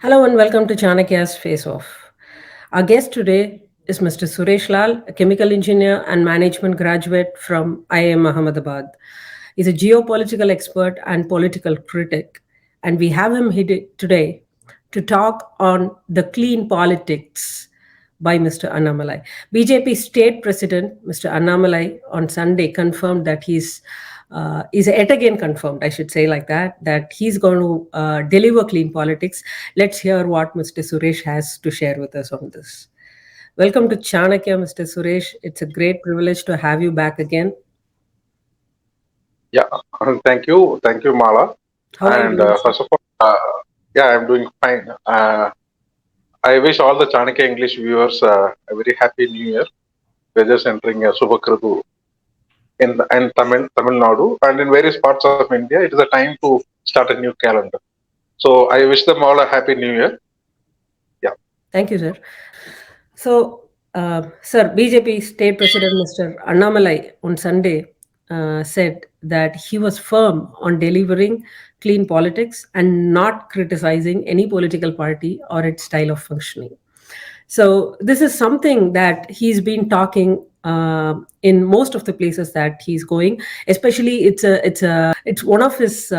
Hello and welcome to Chanakya's Face Off. Our guest today is Mr. Suresh Lal, a chemical engineer and management graduate from IIM Ahmedabad. He's a geopolitical expert and political critic, and we have him today to talk on the clean politics by Mr. Annamalai. BJP state president, Mr. Annamalai, on Sunday confirmed that is yet again confirmed, I should say like that he's going to deliver clean politics. Let's hear what Mr. Suresh has to share with us on this. Welcome to Chanakya, Mr. Suresh. It's a great privilege to have you back again. Yeah, thank you, Mala. How are you And doing, sir? first of all, yeah, I'm doing fine. I wish all the Chanakya English viewers a very happy New Year. We're just entering a Subhakradu in Tamil Nadu, and in various parts of India, it is a time to start a new calendar. So I wish them all a happy New Year. Yeah. Thank you, sir. So, sir, BJP State President Mr. Annamalai on Sunday said that he was firm on delivering clean politics and not criticizing any political party or its style of functioning. So, this is something that he's been talking in most of the places that he's going. Especially, it's one of his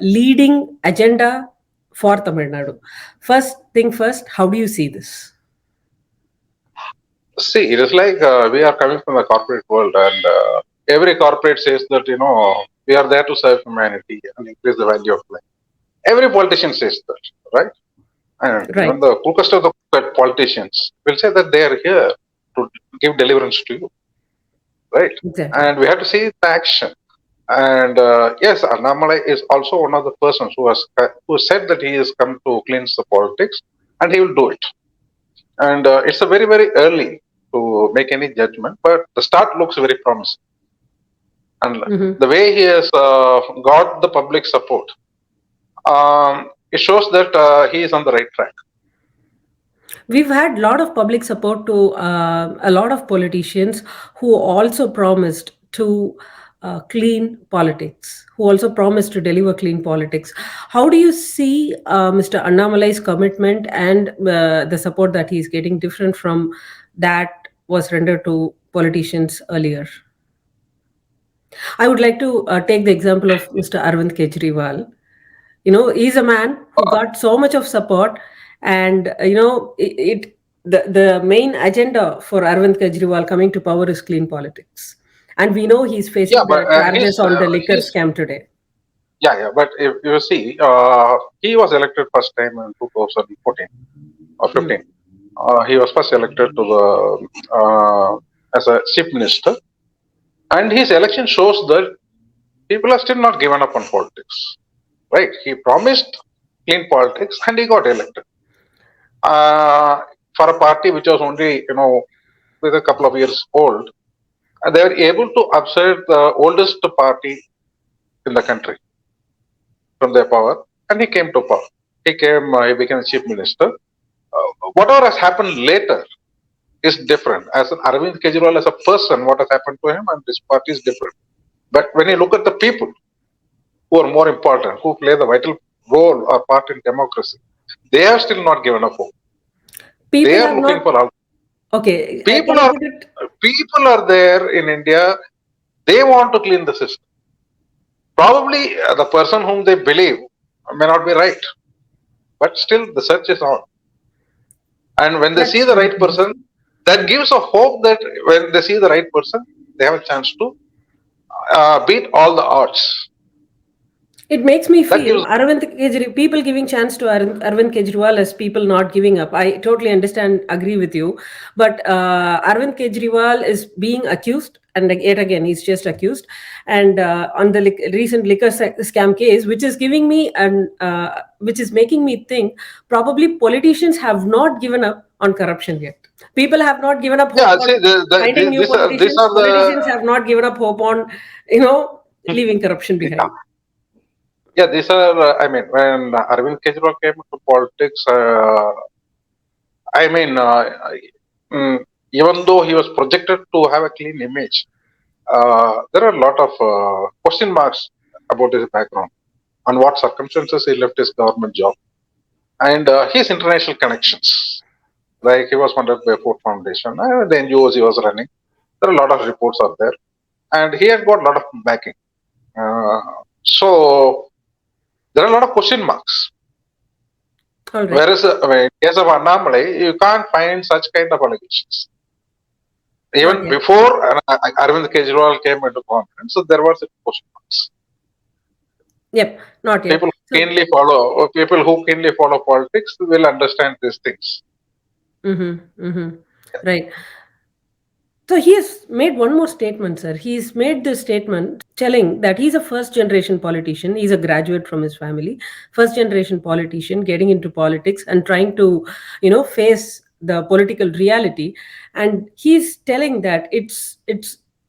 leading agenda for Tamil Nadu. First thing first, how do you see this? See, it is like we are coming from the corporate world, and every corporate says that we are there to serve humanity and increase the value of life. Every politician says that, right? And Right. even the cookest of the politicians will say that they are here to give deliverance to you, right? Exactly. And we have to see the action. And yes, Annamalai is also one of the persons who said that he has come to cleanse the politics, and he will do it. And it's a very early to make any judgment, but the start looks very promising. And Mhm. the way he has got the public support, it shows that he is on the right track. We've had a lot of public support to a lot of politicians who also promised to clean politics, who also promised to deliver clean politics. How do you see Mr. Annamalai's commitment and the support that he's getting different from that was rendered to politicians earlier? I would like to take the example of Mr. Arvind Kejriwal. He's a man who got so much of support, and the main agenda for Arvind Kejriwal coming to power is clean politics, and we know he's Yeah, facing but the charges on the liquor scam today. but if you see, he was elected first time in 2014 or Mm. 15. He was first elected to the as a chief minister, and his election shows that people are still not given up on politics. Right? He promised clean politics, and he got elected for a party which was only with a couple of years old. And they were able to upset the oldest party in the country from their power, and he came to power. He became the chief minister. Whatever has happened later is different. As an Arvind Kejriwal as a person, what has happened to him and this party is different. But when you look at the people who are more important, who play the vital role or part in democracy, they are still not given up hope. They People are have looking not. for Okay, people can I are put it? people are there in India. They want to clean the system. Probably the person whom they believe may not be right, but still the search is on. And when they see That's the very right true. person, that gives a hope that when they see the right person, they have a chance to beat all the odds. It makes me That feel gives People giving chance to Arvind Kejriwal as people not giving up. I totally understand, agree with you. But Arvind Kejriwal is being accused, and yet again, he's just accused. And on the recent liquor scam case, which is giving me and which is making me think probably politicians have not given up on corruption yet. People have not given up hope yeah. on See, finding new these politicians. are Politicians the have not given up hope on, leaving corruption yeah, behind. yeah. These are. I mean, when Arvind Kejriwal came into politics, I mean, even though he was projected to have a clean image, there are a lot of question marks about his background. On what circumstances he left his government job. and his international connections. Like he was funded by Ford Foundation, the NGOs he was running. There are a lot of reports out there, and he had got a lot of backing. Uh, so there are a lot of question marks. All right. Whereas, in case of Annamalai, you can't find such kind of allegations. Not Even yet. before Arvind Kejriwal came into government, so there was a question marks. Yep. Not yet. So, People who keenly follow politics will understand these things. right. So he has made one more statement, sir. He's made this statement telling that he's a first generation politician. He's a graduate from his family, first generation politician getting into politics and trying to, face the political reality. And he's telling that it's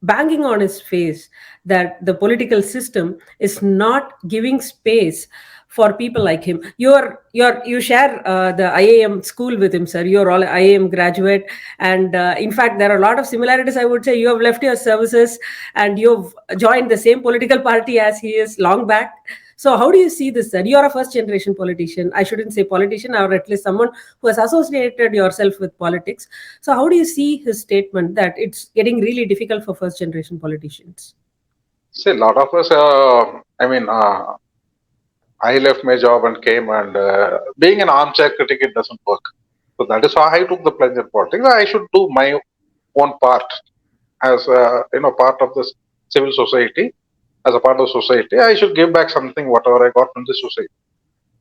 banging on his face that the political system is not giving space for people like him. You share the IAM school with him, sir. You're all IAM graduate, and in fact, there are a lot of similarities. I would say you have left your services and you've joined the same political party as he is long back. So, how do you see this, sir? You are a first generation politician. I shouldn't say politician, or at least someone who has associated yourself with politics. So, how do you see his statement that it's getting really difficult for first generation politicians? See, a lot of us, I left my job and came, and being an armchair critic, it doesn't work. So that is why I took the plunge in politics. I should do my own part as part of this civil society. As a part of society, I should give back something, whatever I got from the society.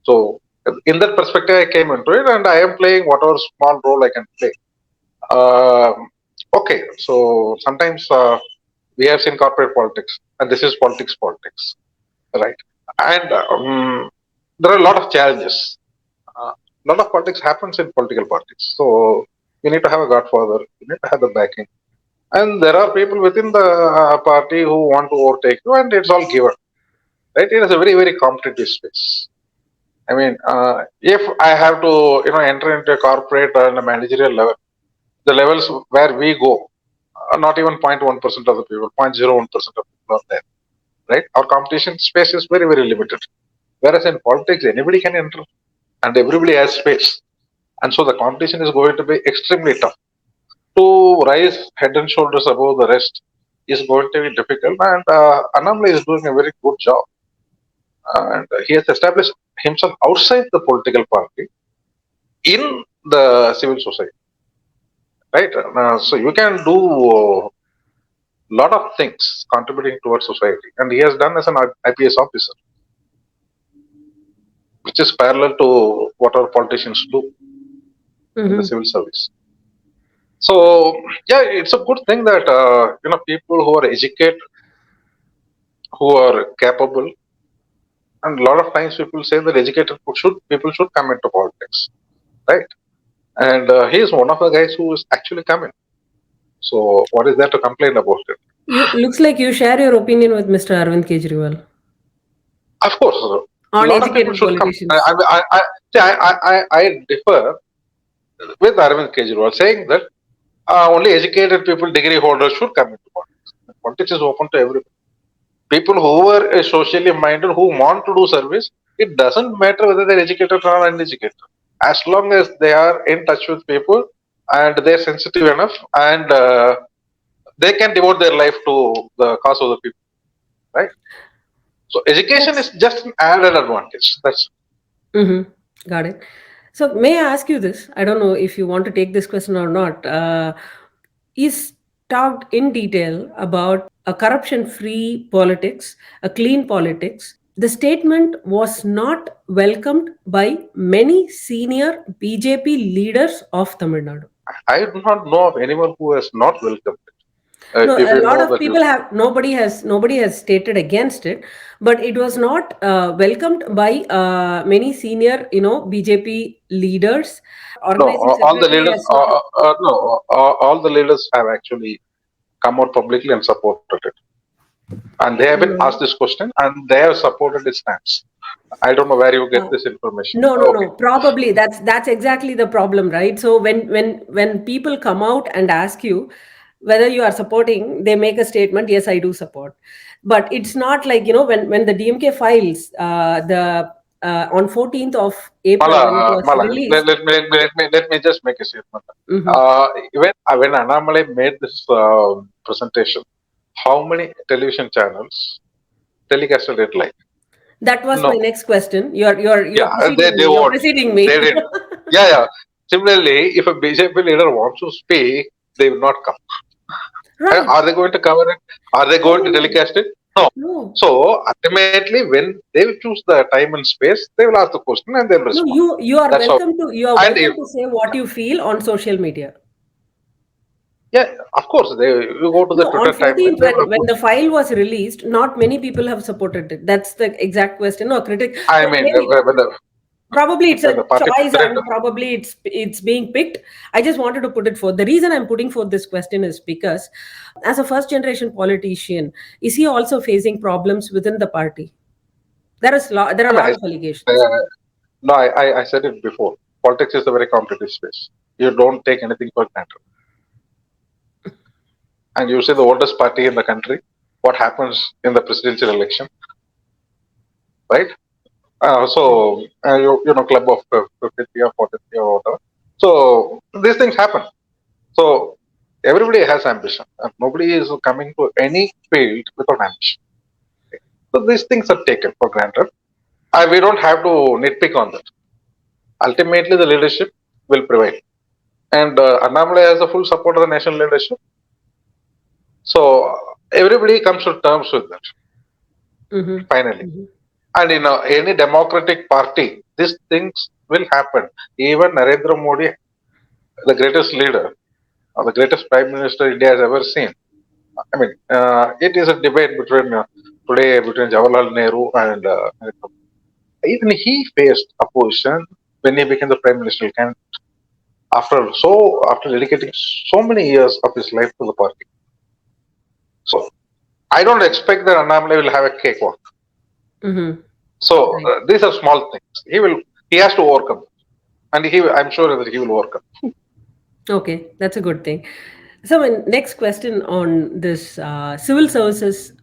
So in that perspective, I came into it, and I am playing whatever small role I can play. Okay, so sometimes we have seen corporate politics, and this is politics, right? And there are a lot of challenges. A lot of politics happens in political parties. So you need to have a godfather, you need to have the backing. And there are people within the party who want to overtake you, and it's all given. Right? It is a very, very competitive space. If I have to, enter into a corporate and a managerial level, the levels where we go, not even 0.1% of the people, 0.01% of people are there. Right? Our competition space is very, very limited. Whereas in politics, anybody can enter and everybody has space. And so the competition is going to be extremely tough. To rise head and shoulders above the rest is going to be difficult. And Annamalai is doing a very good job. And he has established himself outside the political party in the civil society. Right? So you can do a lot of things contributing towards society. And he has done as an IPS officer, which is parallel to what our politicians do in the civil service. So yeah, it's a good thing that people who are educated, who are capable, and a lot of times people say that people should come into politics, right? And he is one of the guys who is actually coming. So what is there to complain about it? Looks like you share your opinion with Mr. Arvind Kejriwal Of course, a on lot of people educated should come. politicians. I differ with Arvind Kejriwal saying that only educated people, degree holders should come into politics. Politics is open to everybody. People who are socially minded, who want to do service, it doesn't matter whether they're educated or uneducated. As long as they are in touch with people and they're sensitive enough and they can devote their life to the cause of the people, right? So education is just an added advantage. That's Got it. So, may I ask you this? I don't know if you want to take this question or not. Is talked in detail about a corruption free politics, a clean politics. The statement was not welcomed by many senior BJP leaders of Tamil Nadu. I do not know of anyone who has not welcomed it. No, If a you lot know of that you, people have nobody has stated against it, but it was not welcomed by many senior BJP leaders, no, organizing all the secretary leaders, as well. no, all the leaders have actually come out publicly and supported it. And they have been asked this question and they have supported its stance. I don't know where you get Uh, this information. no. Okay. Probably that's exactly the problem, right? So when people come out and ask you whether you are supporting, they make a statement, yes, I do support. But it's not like when the DMK files the on 14th of April Mala, when it was Mala, released. let me just make a statement. Mhm. When Annamalai made this presentation, how many television channels telecasted it live? That was my No. next question. You're Yeah, preceding they me. You're won't. preceding They me. didn't. Yeah, yeah. Similarly, if a BJP leader wants to speak, they will not come. Right. Are they going to cover it? Are they No, going no, to no. telecast it? No. No. So ultimately, when they will choose the time and space, they will ask the question and they'll No, respond. you are That's how. welcome to you are And if welcome to say what you feel on social media. yeah, of course, they you go to the No, on Twitter timeline, 14th, they will when put. the file was released, not many people have supported it. That's the exact question. No, critic. I But mean, maybe probably it's when a the party choice president, and probably it's being picked. I just wanted to put it forth. The reason I'm putting forth this question is because as a first generation politician, is he also facing problems within the party? There are I a mean, lot of allegations. uh, no, I said it before. Politics is a very competitive space. You don't take anything for granted. And you see the oldest party in the country, what happens in the presidential election, right? You know, club of 50 or 43 or whatever. So these things happen. So everybody has ambition, and nobody is coming to any field without ambition. So these things are taken for granted. We don't have to nitpick on that. Ultimately, the leadership will prevail, and Annamalai has the full support of the national leadership. So everybody comes to terms with that Mm-hmm. finally. Mm-hmm. And in any democratic party, these things will happen. Even Narendra Modi, the greatest leader, or the greatest prime minister India has ever seen. I mean, it is a debate between today between Jawaharlal Nehru and even he faced opposition when he became the prime minister. And after dedicating so many years of his life to the party, so I don't expect that Annamalai will have a cakewalk. Mm-hmm. So Right. these are small things. He has to overcome, and I'm sure that he will overcome. Okay, that's a good thing. So, my next question on this civil services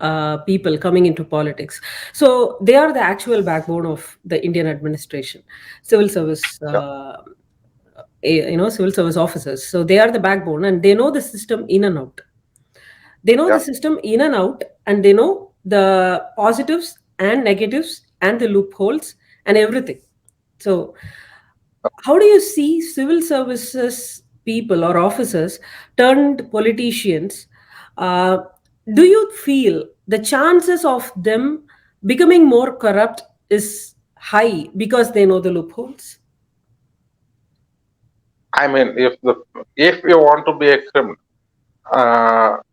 people coming into politics. So, they are the actual backbone of the Indian administration. Civil service, Yeah, civil service officers. So, they are the backbone, and they know the system in and out. They know the yeah. system in and out, and they know the positives and negatives and the loopholes and everything. So, how do you see civil services people or officers turned politicians? Uh, do you feel the chances of them becoming more corrupt is high because they know the loopholes? I mean, if you want to be a criminal,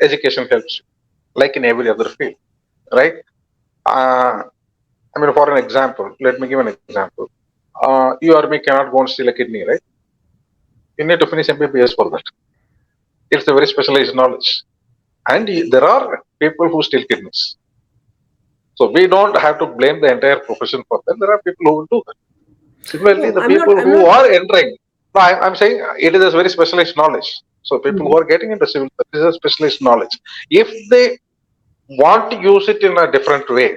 education helps you, like in every other field, right? Uh, I mean, for an example, let me give an example. You or me cannot go and steal a kidney, right? You need to finish MBBS for that. It's a very specialized knowledge, and there are people who steal kidneys. So we don't have to blame the entire profession for that. There are people who will do that. Similarly, No, the I'm not. people I'm who not. are entering, no, I'm saying it is a very specialized knowledge. So people who Mhm. are getting into civil service is a specialized knowledge. If they want to use it in a different way,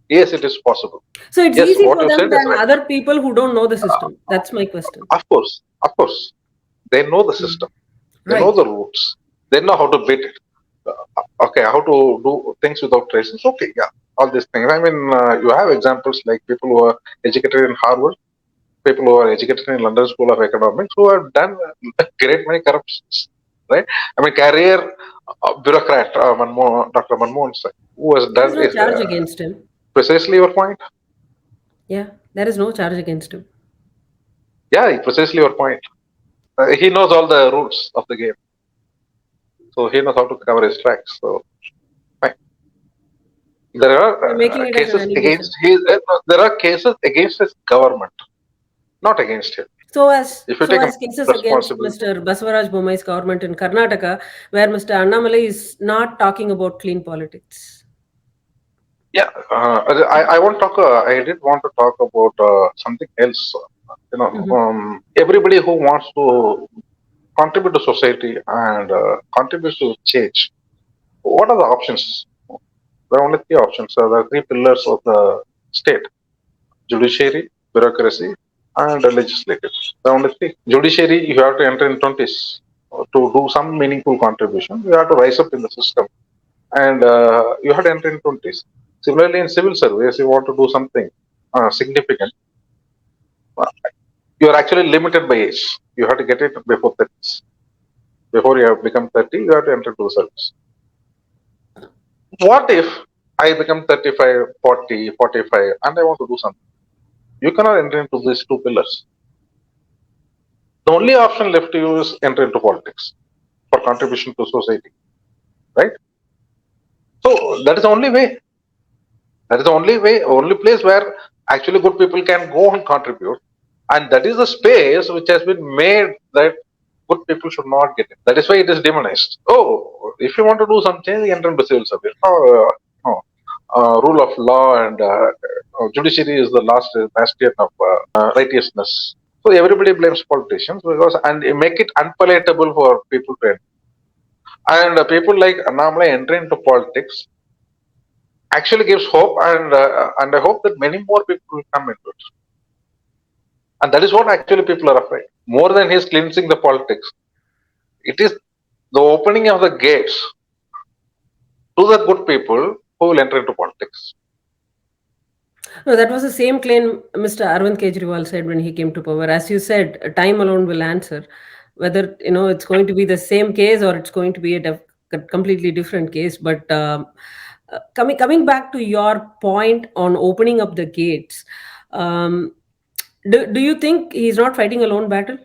yes, it is possible. So it's Yes, easy what for you them said is than right. other people who don't know the system. That's my question. Of course, they know the Mhm. system. They know Right. the roots. They know how to beat it. Okay, how to do things without traces. Okay, yeah, all these things. I mean, you have examples like people who are educated in Harvard, people who are educated in London School of Economics, who have done great many corruptions, right? I mean, career bureaucrat Dr. Manmohan Singh, who has There is done no is charge against him. precisely your point. Yeah, there is no charge against him. Yeah, precisely your point. He knows all the rules of the game, so he knows how to cover his tracks. So fine. There You're are making it as an cases against allegation. no, there are cases against his government, not against him. If you So take a as cases against responsibility, Mr. Basavaraj Bommai's government in Karnataka, where Mr. Annamalai is not talking about clean politics. yeah, I won't talk. I did want to talk about something else. Mhm. Everybody who wants to contribute to society and contribute to change. What are the options? There are only three options. There are three pillars of the state: judiciary, bureaucracy, and legislative. The only thing, judiciary, you have to enter in 20s to do some meaningful contribution. You have to rise up in the system, and you have to enter in 20s. Similarly, in civil service, you want to do something significant, uh, you are actually limited by age. You have to get it before 30s. Before you have become 30, you have to enter into the service. What if I become 35, 40, 45, and I want to do something? You cannot enter into these two pillars. The only option left to you is enter into politics for contribution to society, right? So that is the only way. That is the only way, only place where actually good people can go and contribute. And that is the space which has been made that good people should not get it. That is why it is demonized. Oh, if you want to do something, enter into civil service. No, rule of law and judiciary is the last bastion of righteousness. So everybody blames politicians because and they make it unpalatable for people to enter. And people like Annamalai entering into politics actually gives hope, and I hope that many more people will come into it. And that is what actually people are afraid. More than his cleansing the politics, it is the opening of the gates to the good people who will enter into politics. No, that was the same claim Mr. Arvind Kejriwal said when he came to power. As you said, time alone will answer whether it's going to be the same case or it's going to be a completely different case. But coming back to your point on opening up the gates, do you think he's not fighting a lone battle?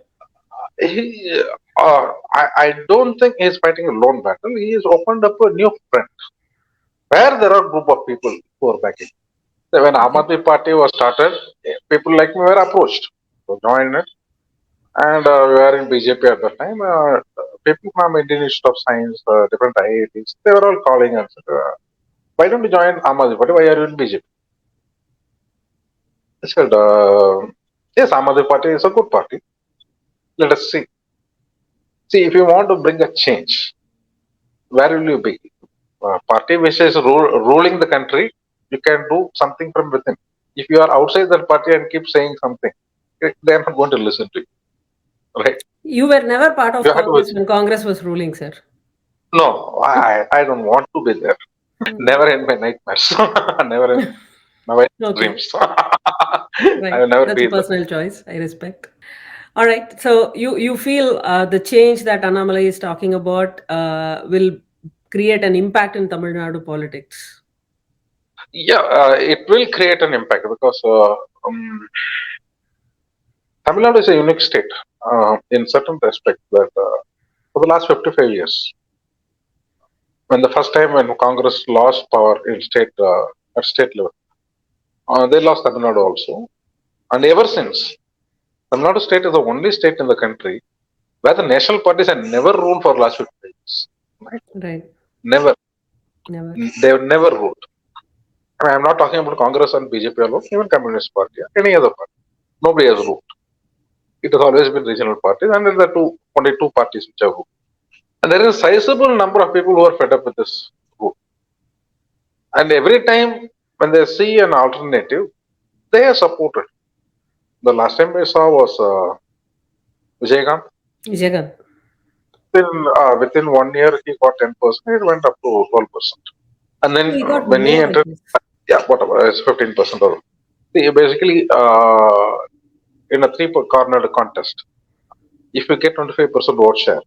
He, I don't think he is fighting a lone battle. He has opened up a new front where there are a group of people who are backing. So when Aam Okay. Aadmi Party was started, people like me were approached to join it, and we were in BJP at that time. People from Indian Institute of Science, different IITs, they were all calling us. Why don't you join Aam Aadmi Party? Why are you in BJP? I said, yes, Aam Aadmi Party is a good party. Let us see. See, if you want to bring a change, where will you be? Party which is ruling the country, you can do something from within. If you are outside that party and keep saying something, they are not going to listen to you, right? You were never part of You have to. Congress when Congress was ruling, sir. No, I don't want to be there. Never in my nightmares. Never in my wildest Okay. dreams. I Right. will never That's a be there. personal choice. I respect. All right. So you feel the change that Annamalai is talking about will create an impact in Tamil Nadu politics. Yeah, it will create an impact because Tamil Nadu is a unique state in certain respect that for the last 55 years, when the first time when Congress lost power in state at state level, they lost Tamil Nadu also, and ever since, Tamil Nadu state is the only state in the country where the national parties have never ruled for the last 50 years. Right? Right. Never. Never. They have never ruled. I mean, I'm not talking about Congress and BJP alone, even Communist Party, any other party. Nobody has ruled. It has always been regional parties, and there are only two parties which have ruled. And there is a sizable number of people who are fed up with this rule. And every time when they see an alternative, they are supported. The last time we saw was Vijaykanth. Jagan. Within 1 year, he got 10%. It went up to 12%. And then He got when he more, I entered, guess. yeah, whatever, it's 15% or see, basically in a three-cornered contest. If you get 25% vote share,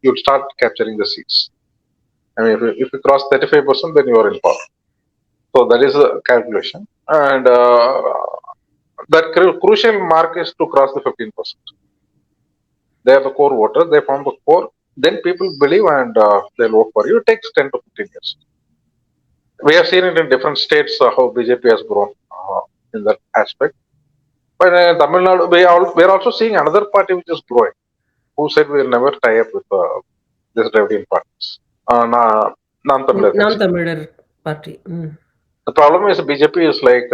you'll start capturing the seats. I mean, if you cross 35%, then you are in power. So that is a calculation. And that crucial mark is to cross the 15%. They are the core voters. They form the core. Then people believe and they'll vote for you. It takes 10 to 15 years. We have seen it in different states how BJP has grown in that aspect. But Tamil Nadu, we are also seeing another party which is growing, who said we will never tie up with this Dravidian parties. Non-Tamil Kachhi. Non-Tamil party. The problem is BJP is like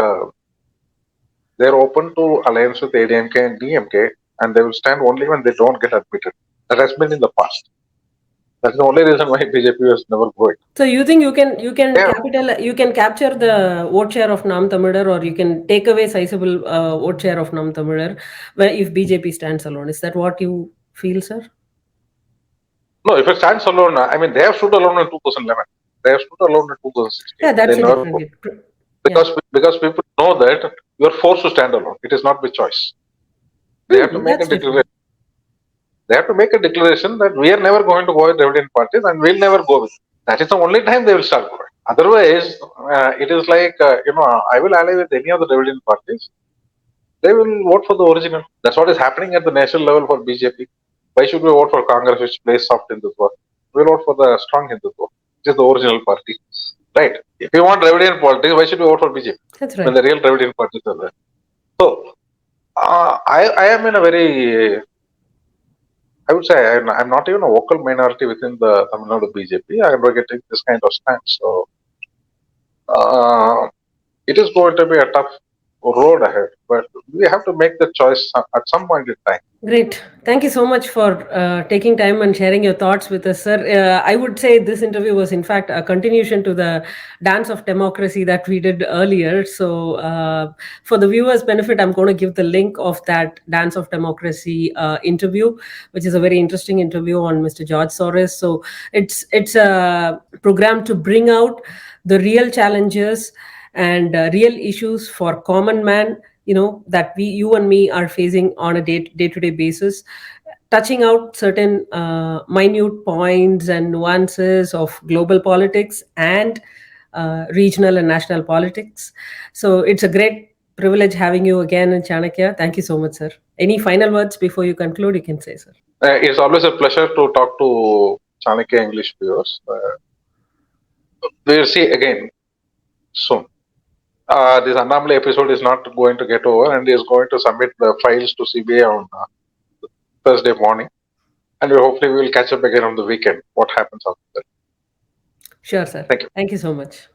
they're open to alliance with ADMK and DMK, and they will stand only when they don't get admitted. That has been in the past. That's the only reason why BJP was never going. So you think Yeah. you can capture the vote share of Nam Tamizhar, or you can take away sizable vote share of Nam Tamizhar, where if BJP stands alone? Is that what you feel, sir? No, if it stands alone, I mean, they have stood alone in 2011. They have stood alone in 2016. Yeah, They that's a never go. different. Yeah. Because people know that you are forced to stand alone. It is not by choice. They have to make a That's declaration. different. They have to make a declaration that we are never going to go with Dravidian parties and we'll never go with. That is the only time they will start going. Otherwise, it is like I will ally with any of the Dravidian parties. They will vote for the original. That's what is happening at the national level for BJP. Why should we vote for Congress, which plays soft Hindutva? We'll vote for the strong Hindutva, which is the original party. Right? If you want Dravidian politics, why should we vote for BJP That's when right. the real Dravidian parties are there? So, I am in a very, I would say, I'm not even a vocal minority within the Tamil Nadu BJP. I am getting this kind of stance. So, it is going to be a tough road ahead, but we have to make the choice at some point in time. Great. Thank you so much for taking time and sharing your thoughts with us, sir. I would say this interview was, in fact, a continuation to the dance of democracy that we did earlier. So, for the viewers' benefit, I'm going to give the link of that dance of democracy interview, which is a very interesting interview on Mr. George Soros. So, it's a program to bring out the real challenges and real issues for common man, that you and me are facing on a day-to-day basis, touching out certain minute points and nuances of global politics and regional and national politics. So it's a great privilege having you again in Chanakya. Thank you so much, sir. Any final words before you conclude, you can say, sir. It's always a pleasure to talk to Chanakya English viewers. We'll see again soon. This Annamalai episode is not going to get over, and he is going to submit the files to CBI on Thursday morning. And hopefully we will catch up again on the weekend. What happens after that? Sure, sir. Thank you. Thank you so much.